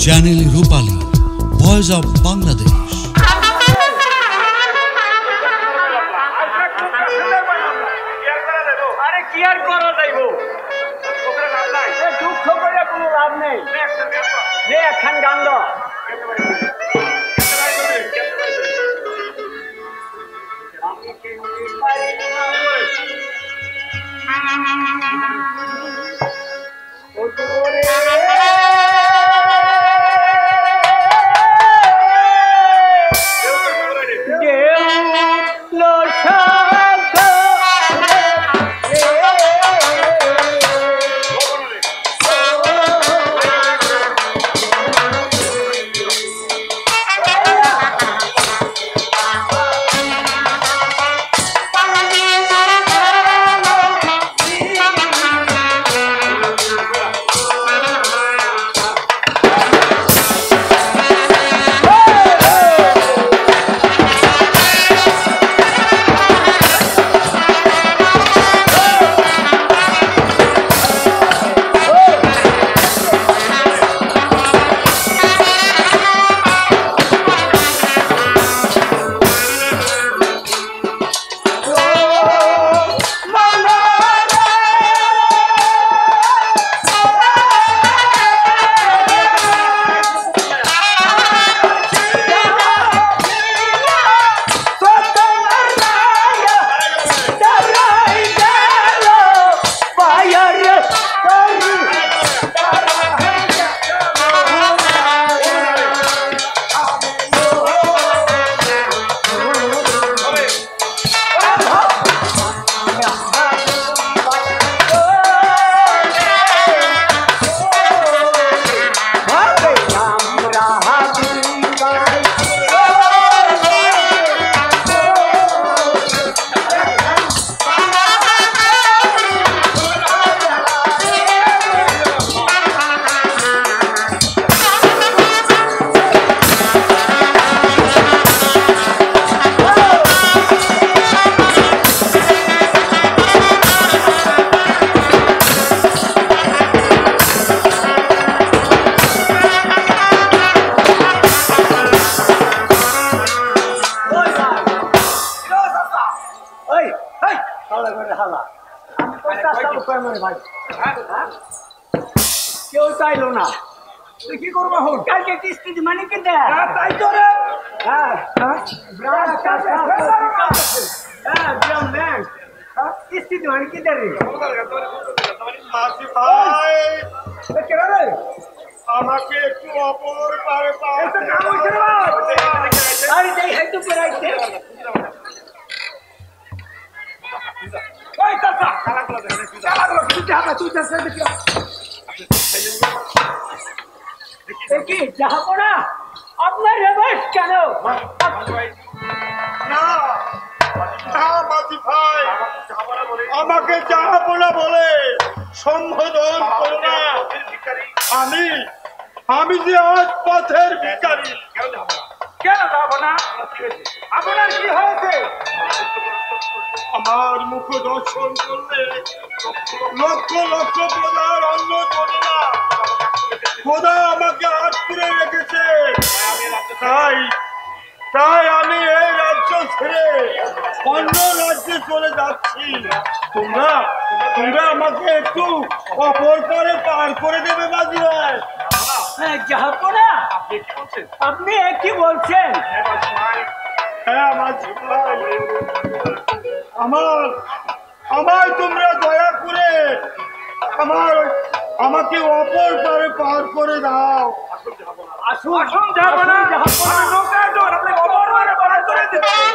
Channel Rupali, voice of Bangladesh. আরে কি আর করা যাইব, দুঃখ করে কোনো লাভ নেই। একখান গান দ। কেউ চাইলো না, কি করবো? কালকে কিস্তি মানে কি তাই তো রে। কিস্তি মানে কি রে? আমাকে একটু অপর পারে আপনার রেবাস কেন? আমাকে জাহাপনা বলে সম্বোধন করো না। আমি যে আজ পথের ভিখারি। কেন যাবো না? আপনার কি হয়েছে? আমার মুখ দর্শন করলে লক্ষ লক্ষ প্রজার অন্ন জোটে না। খোদা আমাকে আটকে রেখেছে। তাই আমি এই রাজ্য ছেড়ে অন্য রাজ্যে চলে যাচ্ছি। তোমরা আমাকে একটু অপর পারে পার করে দেবে বাজি ভাই। জাহাপনা, আপনি কি বলছেন? হ্যাঁ বাজি ভাই, আমায় তোমরা দয়া করে আমাকে অপর পারে পার করে দাও। আসুন জাহাপনা, নৌকা জোর আপনি অপর পারে পার করে দিবেন।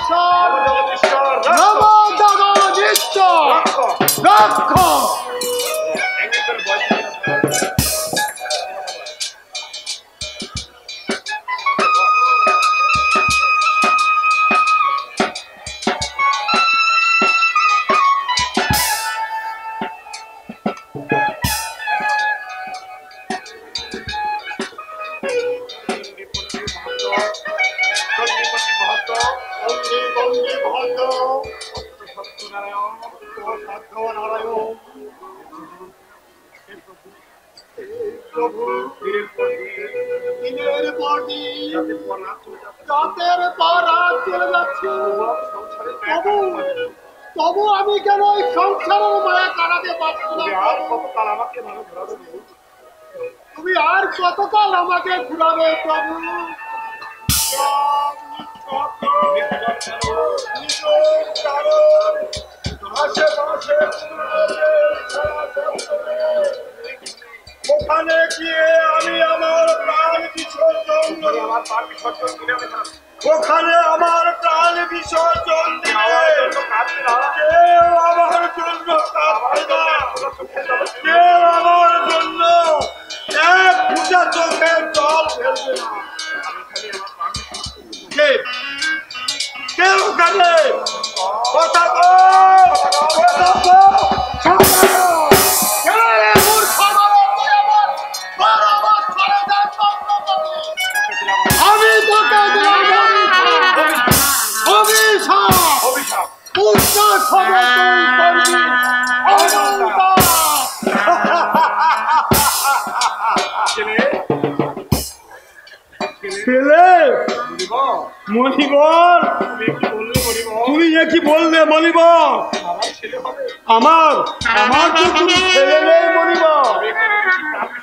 জগদীশ্বর নমো জগদীশ্বর রক্ষ। দিনের পর দিন রাতের পর রাত চলে যাচ্ছে, তবু আমি কেন এই সংসারের মায়া কাটাতে পারছি না? তুমি আর কতকাল আমাকে ঘুরাবে প্রভু? ওখানে গিয়ে আমি আমার প্রাণ বিসর্জন ওখানে আমার প্রাণ বিসর্জন দিলে কেউ আমার জন্য কাঁদবে না, কেউ আমার জন্য এক ফোঁটা চোখের জল ফেলবে না। কেউ ওখানে কথা আমি তোকে অভিশাপ পুত্র সবে ছেলে মণিবর, তুমি কি বললে মণিবর? আমার আমার তো তুমি ছেলে নেই মণিবর,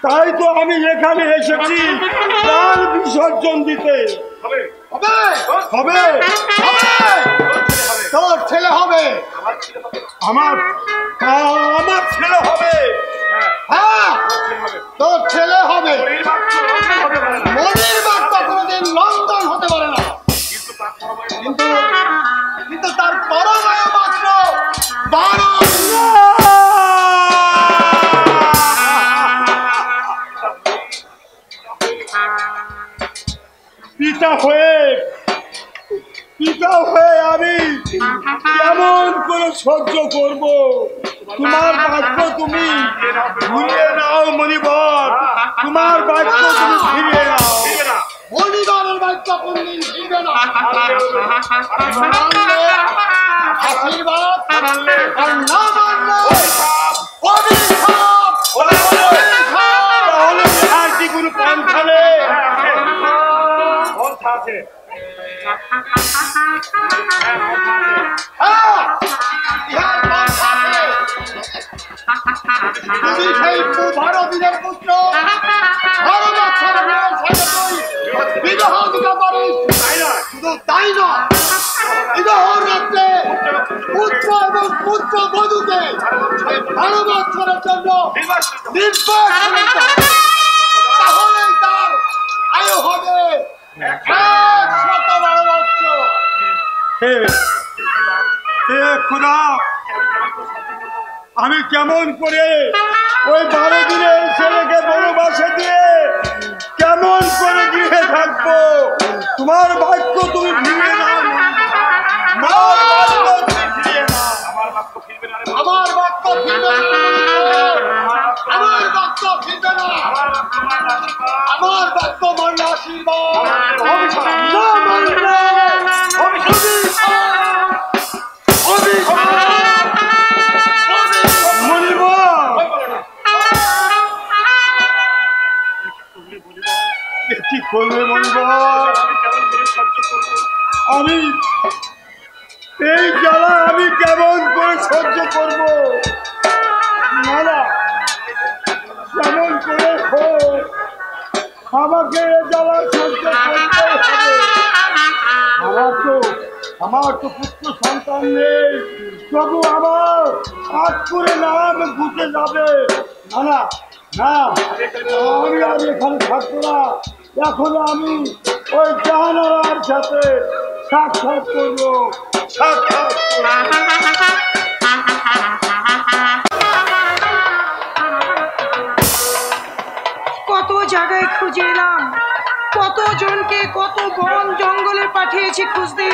তাই তো আমি এখানে এসেছি প্রাণ বিসর্জন দিতে। হবে তোর ছেলে হবে, আমার আমার ছেলে হবে। হ্যাঁ তোর ছেলে হবে। মনির বাচ্চা কোনোদিন লন্ডন হতে পারে না, কিন্তু তার বড় মায়া মাত্র 12। পিতা হয়ে আমি কেমন করে সহ্য করব? তোমার বাক্য তুমি ঘুরিয়ে নাও মণিবর, তোমার বাক্য তুমি ফিরিয়ে নাও। মণিবরের বাচ্চা কোনদিন ফিরবে না। আশীর্বাদ আর না মানলে অভিশাপ। তাহলে আর কি কোনো পন্থা নেই? পন্থা আছে। তুমি সেই ভারতীয় পুত্র বিবাহ দিতে পারিস, শুধু তাই নয় বিবাহ রাত্রে পুত্র এবং পুত্র বধূকে 12 বছরের জন্য তাহলেই তার আয়ু হবে 112 বছর। হে খোদা, আমি কেমন করে ওই 12 দিনের ছেলেকে বনবাসে দিয়ে কেমন করে গৃহে থাকবো? তোমার বাক্য তুমি ফিরিয়ে নাও, আমার বাক্য ফিরবে না, আমার বাক্য ফিরবে না, আমার বাক্য মানলে আশীর্বাদ, না মানলে কি করবে মণিবর? আমি এই জ্বালা আমি কেমন করে সহ্য করব? না না, কেমন করে হোক আমাকে এই জ্বালা সহ্য করতেই হবে। আমার তো পুত্র সন্তান নেই, তবু আমার হাত করে নাম ঘুচে যাবে। না না না, আমি আর এখানে থাকবো না। এখন আমি ওই জাহানারার সাথে সাক্ষাৎ করবো, সাক্ষাৎ করবো। কত জায়গায় খুঁজে এলাম, কত জনকে কত বন জঙ্গলে পাঠিয়েছি খুঁজতে,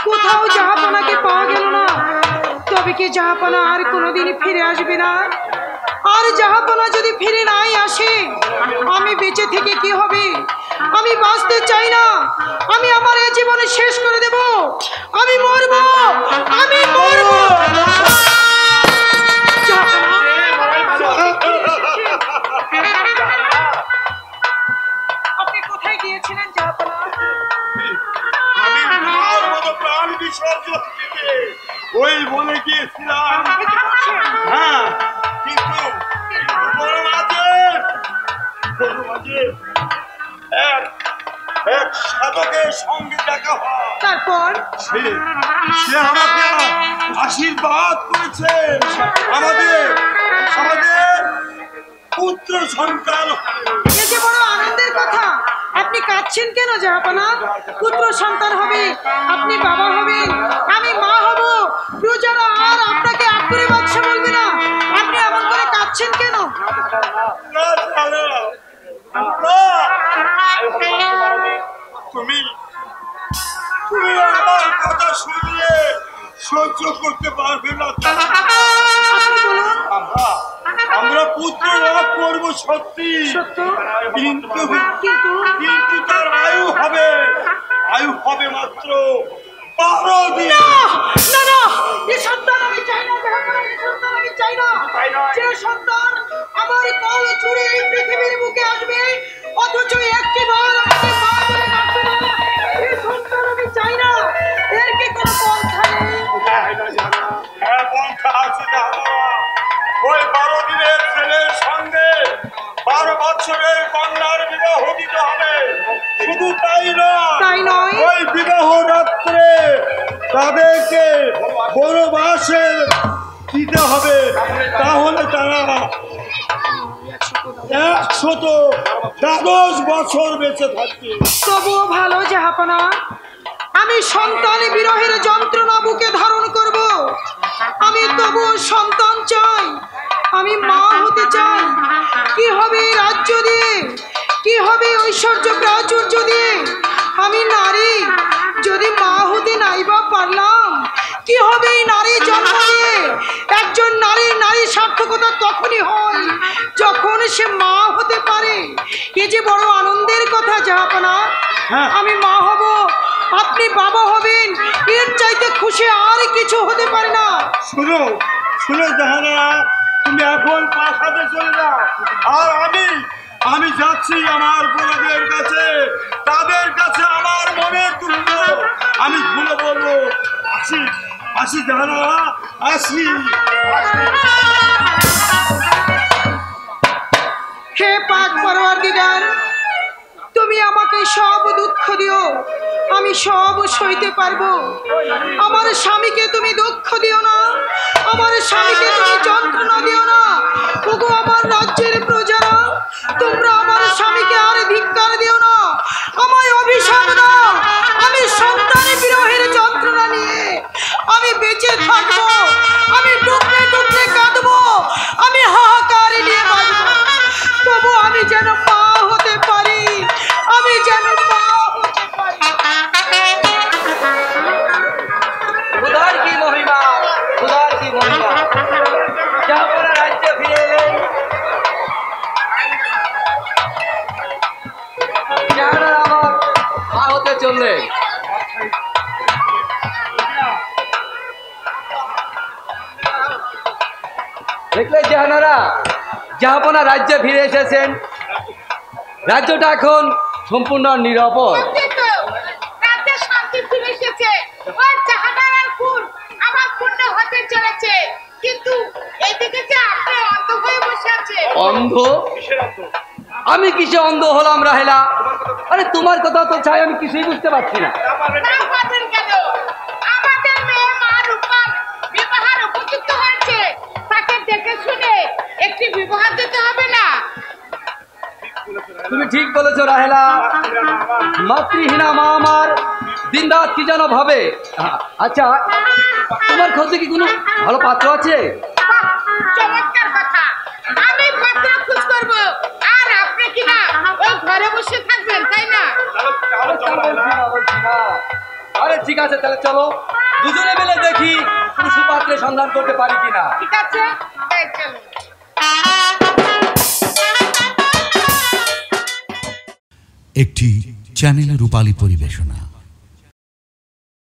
কোথাও জাহাপনাকে পাওয়া গেল না। তবে কি জাহাপনা আর কোনোদিনই ফিরে আসবে না? আর জাহাপনা যদি ফিরে নাই আসে, আমি বেঁচে থেকে কি হবে? আমি বাঁচতে চাই না, আমি আমার এই জীবনে শেষ করে দেব, আমি মরব, আমি মরব। আপনি কোথায় গিয়েছিলেন জাহাপনা? আমি তোমার মতো প্রাণ বিসর্জন দিতে ওই বলে গিয়েছিলাম। হ্যাঁ, কিন্তু বড় মাঝে এক সাধকের সঙ্গে দেখা হয়। তারপর সে আমাকে আশীর্বাদ করেছে, আমাদের পুত্র সন্তান। এ যে বড় আনন্দের কথা, আপনি কাঁদছেন কেন জাহাপনা? পুত্র সন্তান হবে, আপনি বাবা হবেন, আমি মা হব, প্রজারা আর আপনাকে আকুরে বাদশা বলবে না। আপনি এমন করে কাঁদছেন কেন? তুমি আমার কথা শুনলে সহ্য করতে পারবে না। আমরা পুত্র লাভ করবো সত্যি, কিন্তু তার আয়ু হবে মাত্র 12 দিন। না না, এই সন্তান আমি চাই না জাহাপনা, এই সন্তান আমি চাই না। যে সন্তান আমার কোল ছুঁড়ে এই পৃথিবীর বুকে আসবে, অথচ একটি বার আমাকে মা বলে ডাকবে না, এই সন্তান আমি চাই না। এর কি কোনো পন্থা নেই? হ্যাঁ, পন্থা আছে জাহাপনা। ওই 12 দিনের ছেলের সঙ্গে 12 বছরের কন্যার বিবাহ দিতে হবে। শুধু তাই নয়, ওই বিবাহ রাত্রে তাদেরকে বনবাসে দিতে হবে। তাহলে তারা 112 বছর বেঁচে থাকবে। তবুও ভালো জাহাপনা, আমি সন্তান বিরহের যন্ত্রণা বুকে ধারণ করব। আমি তবুও সন্তান চাই, আমি মা হতে চাই। কি হবে রাজ্য দিয়ে, কি হবে ঐশ্বর্য প্রাচুর্য দিয়ে? আমি নারী, যদি মা হতে নাই বা পারলাম, কি হবে এই নারী জন্ম দিয়ে? একজন নারী সার্থকতা তখনই হয় যখন সে মা হতে পারে। এ যে বড় আনন্দের কথা জাহাপনা। আমি মা হব, আপনি বাবা হবেন, এর চাইতে খুশি আর কিছু হতে পারে না। শুনো জাহানারা, তুমি এখন প্রাসাদে চলে যাও, আর আমি যাচ্ছি আমার গুরুদের কাছে, তাদের কাছে আমার মনের দুঃখ আমি ভুলে বলবো। আসি জাহানারা, আসি। হে পাক পরওয়ারদিগার, তুমি আমাকে সব দুঃখ দিও, আমি সব সইতে পারবো। আমার স্বামীকে তুমি দুঃখ দিও না, আমার স্বামীকে তুমি যন্ত্রণা দিও না। ওগো আমার রাজ্যের প্রজারা, তোমরা আমার স্বামীকে আর ধিক্কার দিও না, আমায় অভিশাপ দাও। আমি সন্তানের বিরহের যন্ত্রণা নিয়ে আমি বেঁচে থাকবো, আমি টুকরে টুকরে কাঁদবো, আমি হাহাকার নিয়ে বাঁচবো। তবু আমি যেন মা হতে পারি, আমি যেন মা হতে পারি। খুদার কি মহিমা, খুদার কি মহিমা! জাহাপনা রাজ্যে ফিরে এলেন। জাহানারা আমার মা হতে চললেন। দেখলেন জাহানারা, জাহাপনা রাজ্যে ফিরে এসেছেন। রাজ্যটা এখন সম্পূর্ণ নিরাপদ। রাজ্যে শান্তি ফিরে এসেছে, ওর জাহানারার খুন আবার পূর্ণ হতে চলেছে। কিন্তু এইদিকে যে আপনি অন্ধ হয়ে বসে আছে। অন্ধ? আমি কিসে অন্ধ হলাম রাহেলা? আরে তোমার কথা তো চাই, আমি কিছুই বুঝতে পারছি না। না পারবেন কেন? আমাদের মেয়ে মা রূপার বিবাহের উপযুক্ত হয়েছে, তাকে দেখে শুনে একটি বিবাহ দিতে হবে না? তুমি ঠিক বলেছো রাহেলা। মাতৃহীনা মা আমার দিন রাত কি যেন ভাবে। আচ্ছা, তোমার খোঁজে কি কোনো ভালো পাত্র আছে? বাহ, চমৎকার কথা। আমি পাত্র খোঁজ করব, আর আপনি কি না ওই ঘরে বসে থাকবেন, তাই না? বলছি না। আরে ঠিক আছে, তাহলে চলো দুজনে মিলে দেখি কোনো সুপাত্রের সন্ধান করতে পারি কিনা। ঠিক আছে, এই চলুন। একটি চ্যানেল রূপালী পরিবেশনা।